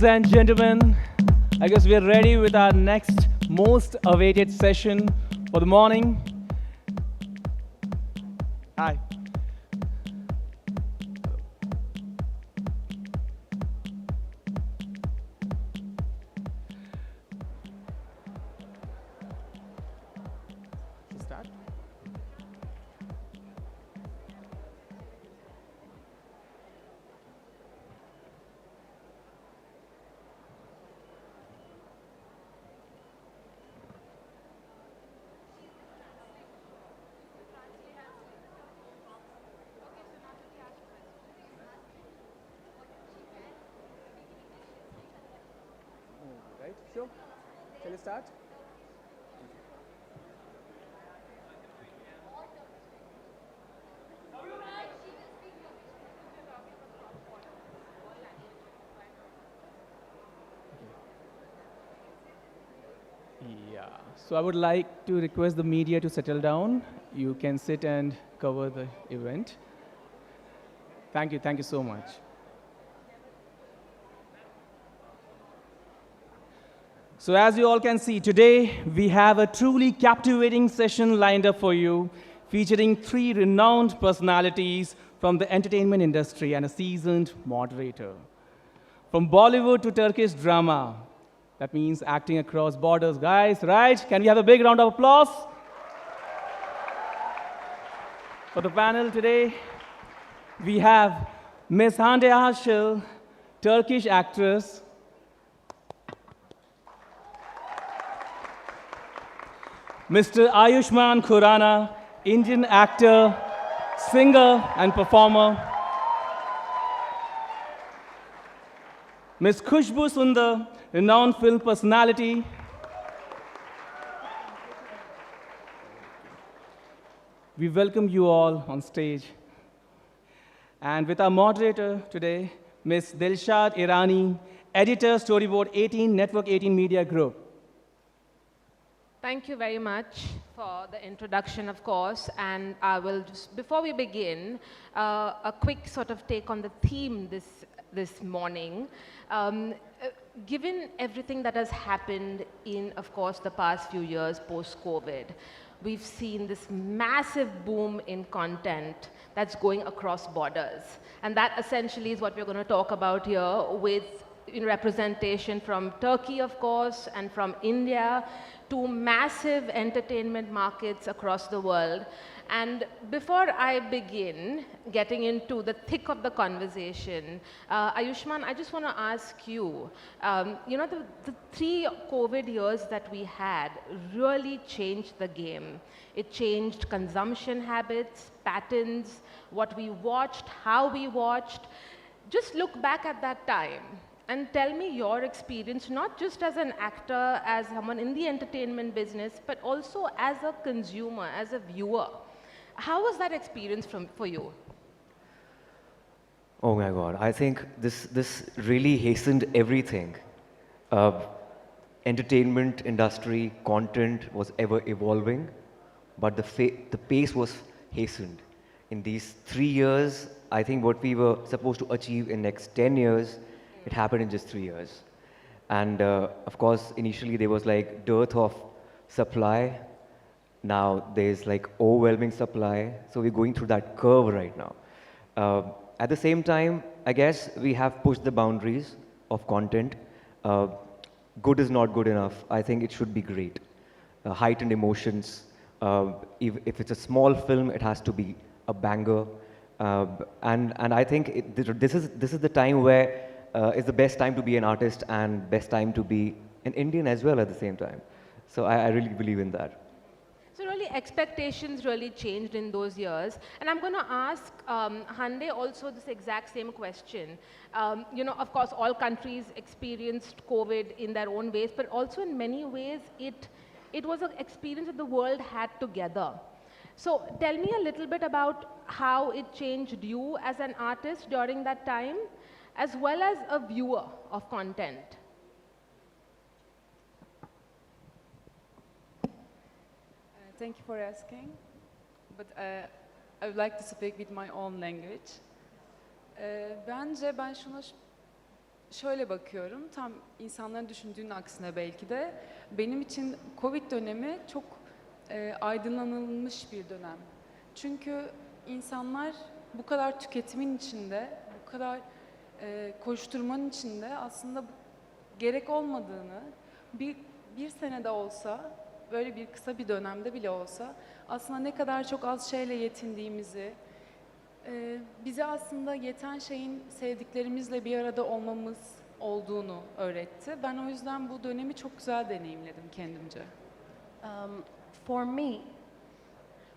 Ladies and gentlemen, I guess we are ready with our next most awaited session for the morning. Hi. Start. Right, sure. Shall we start? Yeah, so I would like to request the media to settle down. You can sit and cover the event. Thank you so much. So as you all can see, today we have a truly captivating session lined up for you, featuring three renowned personalities from the entertainment industry and a seasoned moderator. From Bollywood to Turkish drama, that means acting across borders, guys, right? Can we have a big round of applause for the panel today? We have Miss Hande Ercel, Turkish actress. Mr. Ayushmann Khurrana, Indian actor, singer, and performer. Ms. Khushbu Sundar, renowned film personality. We welcome you all on stage. And with our moderator today, Ms. Dilshad Irani, editor, Storyboard 18, Network 18 Media Group. Thank you very much for the introduction, of course, and I will just, before we begin, a quick sort of take on the theme this morning. Given everything that has happened in, of course, the past few years post-COVID, we've seen this massive boom in content that's going across borders. And that essentially is what we're going to talk about here with in representation from Turkey, of course, and from India to massive entertainment markets across the world. And before I begin getting into the thick of the conversation, Ayushmann, I just want to ask you, the 3 COVID years that we had really changed the game. It changed consumption habits, patterns, what we watched, how we watched. Just look back at that time and tell me your experience, not just as an actor, as someone in the entertainment business, but also as a consumer, as a viewer. How was that experience for you? Oh my God, I think this really hastened everything. Entertainment industry, content was ever evolving, but the pace was hastened. In these 3 years, I think what we were supposed to achieve in next 10 years, it happened in just 3 years. And of course, initially there was like dearth of supply. Now there's like overwhelming supply. So we're going through that curve right now. At the same time, I guess we have pushed the boundaries of content. Good is not good enough. I think it should be great. Heightened emotions. If it's a small film, it has to be a banger. And I think this is the time where it's the best time to be an artist and best time to be an Indian as well at the same time. So I really believe in that. So really expectations really changed in those years. And I'm going to ask Hande also this exact same question. Of course, all countries experienced COVID in their own ways, but also in many ways, it was an experience that the world had together. So tell me a little bit about how it changed you as an artist during that time, as well as a viewer of content. Thank you for asking, but I would like to speak with my own language. Bence ben şunu şöyle bakıyorum, tam insanların düşündüğünün aksine belki de benim için Covid dönemi çok aydınlanılmış bir dönem. Çünkü insanlar bu kadar tüketimin içinde, bu kadar koşturmanın içinde aslında gerek olmadığını bir senede olsa, böyle bir kısa bir dönemde bile olsa aslında ne kadar çok az şeyle yetindiğimizi, bize aslında yeten şeyin sevdiklerimizle bir arada olmamız olduğunu öğretti. Ben o yüzden bu dönemi çok güzel deneyimledim kendimce. Um, for me,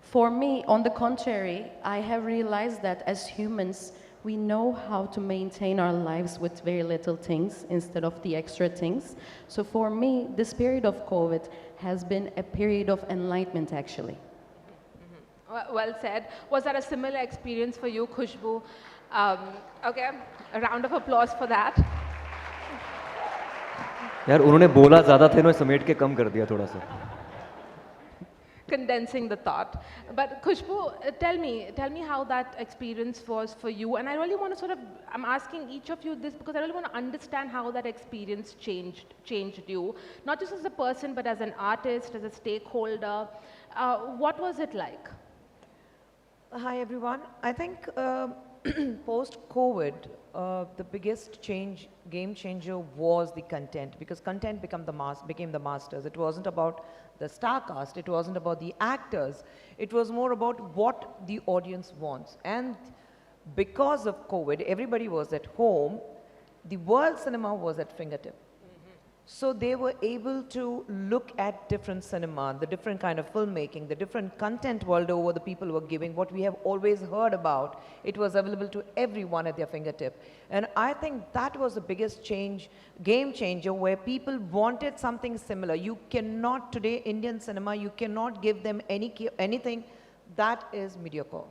for me, on the contrary, I have realized that as humans, we know how to maintain our lives with very little things instead of the extra things. So for me, this period of COVID has been a period of enlightenment, actually. Well said. Was that a similar experience for you, Khushbu? Okay, a round of applause for that. यार उन्होंने बोला ज़्यादा थे, उन्होंने समेट के कम कर दिया थोड़ा सा. Condensing the thought. But Khushbu, tell me how that experience was for you. And I really want to I'm asking each of you this because I really want to understand how that experience changed you, not just as a person, but as an artist, as a stakeholder. What was it like? Hi everyone. I think post-COVID, the biggest game changer was the content, because content became the masters. It wasn't about the star cast, it wasn't about the actors, it was more about what the audience wants. And because of COVID, everybody was at home, the world cinema was at fingertip. So they were able to look at different cinema, the different kind of filmmaking, the different content world over the people were giving, what we have always heard about. It was available to everyone at their fingertip. And I think that was the biggest game changer, where people wanted something similar. You cannot today, Indian cinema, you cannot give them anything that is mediocre.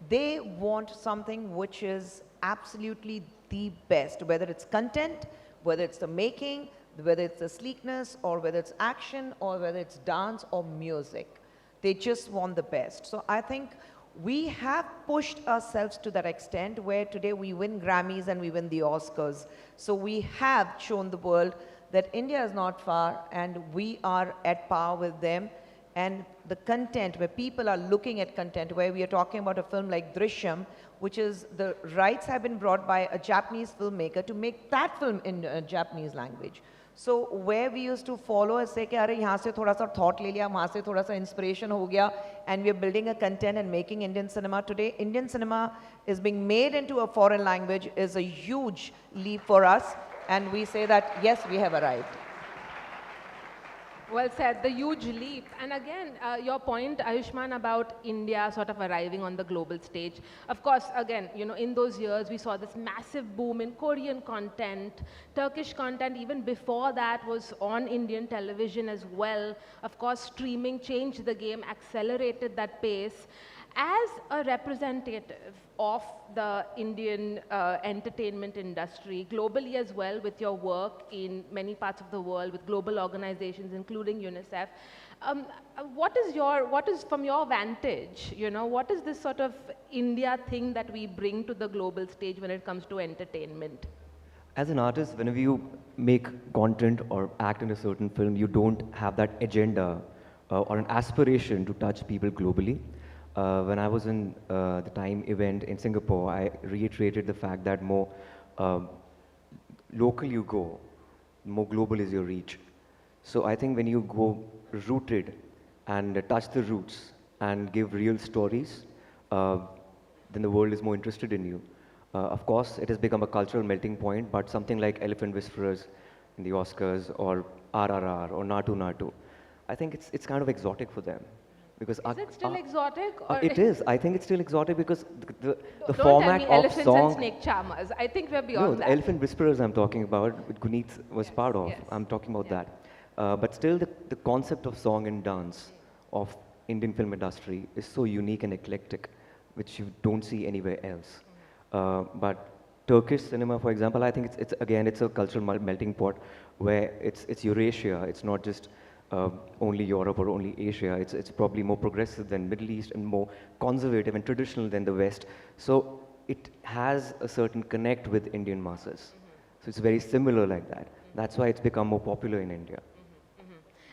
They want something which is absolutely the best, whether it's content, whether it's the making, whether it's the sleekness, or whether it's action, or whether it's dance or music. They just want the best. So I think we have pushed ourselves to that extent where today we win Grammys and we win the Oscars. So we have shown the world that India is not far and we are at par with them. And the content, where people are looking at content, where we are talking about a film like Drishyam, which is the rights have been brought by a Japanese filmmaker to make that film in Japanese language. So where we used to follow and say, "Arey, यहाँ से थोड़ा सा thought ले लिया, वहाँ से थोड़ा सा inspiration हो गया," and we are building a content and making Indian cinema today. Indian cinema is being made into a foreign language is a huge leap for us, and we say that yes, we have arrived. Well said, the huge leap. And again, your point, Ayushmann, about India sort of arriving on the global stage. Of course, again, you know, in those years, we saw this massive boom in Korean content. Turkish content, even before that, was on Indian television as well. Of course, streaming changed the game, accelerated that pace. As a representative of the Indian entertainment industry, globally as well, with your work in many parts of the world, with global organizations, including UNICEF, what is from your vantage, you know, what is this sort of India thing that we bring to the global stage when it comes to entertainment? As an artist, whenever you make content or act in a certain film, you don't have that agenda or an aspiration to touch people globally. When I was in the Time event in Singapore, I reiterated the fact that more local you go, more global is your reach. So I think when you go rooted and touch the roots and give real stories, then the world is more interested in you. Of course, it has become a cultural melting point, but something like Elephant Whisperers in the Oscars or RRR or Natu Natu, I think it's kind of exotic for them. Because is it still exotic? Or it is. I think it's still exotic because the don't format tell me of elephants song. and snake charmers. I think we're beyond No, that. the Elephant Whisperers I'm talking about, which Guneet was part of. yes. I'm talking about that. But still, the concept of song and dance of Indian film industry is so unique and eclectic, which you don't see anywhere else. But Turkish cinema, for example, I think it's a cultural melting pot where it's Eurasia. It's not just only Europe or only Asia. It's probably more progressive than Middle East and more conservative and traditional than the West. So it has a certain connect with Indian masses. So it's very similar like that. That's why it's become more popular in India.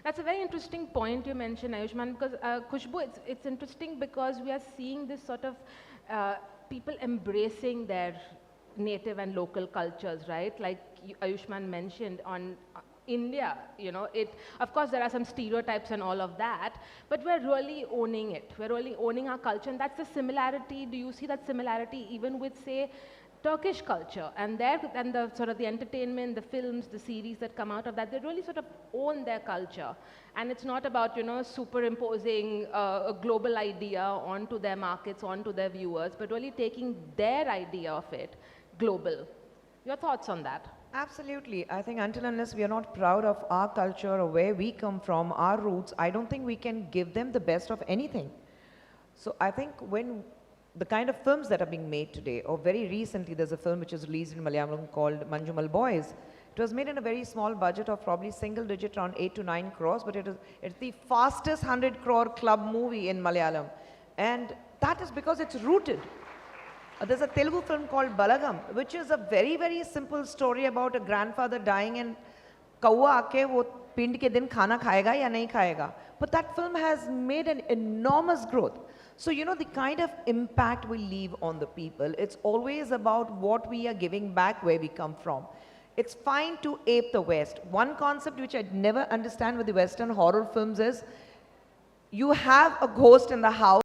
That's a very interesting point you mentioned, Ayushmann, because Khushbu, it's interesting because we are seeing this sort of people embracing their native and local cultures, right? Like Ayushmann mentioned on India, you know, of course there are some stereotypes and all of that, but we're really owning it. We're really owning our culture, and that's the similarity. Do you see that similarity even with, say, Turkish culture and the sort of the entertainment, the films, the series that come out of that? They really sort of own their culture, and it's not about, you know, superimposing a global idea onto their markets, onto their viewers, but really taking their idea of it global. Your thoughts on that? Absolutely. I think until unless we are not proud of our culture or where we come from, our roots, I don't think we can give them the best of anything. So I think when the kind of films that are being made today, or very recently there's a film which is released in Malayalam called Manjumal Boys. It was made in a very small budget of probably single digit, around 8 to 9 crores, but it's the fastest 100 crore club movie in Malayalam. And that is because it's rooted. There's a Telugu film called Balagam, which is a very, very simple story about a grandfather dying and kawa aake wo pind ke din khana khayega ya nahi khayega. But that film has made an enormous growth. So, you know, the kind of impact we leave on the people, it's always about what we are giving back where we come from. It's fine to ape the West. One concept which I never understand with the Western horror films is you have a ghost in the house.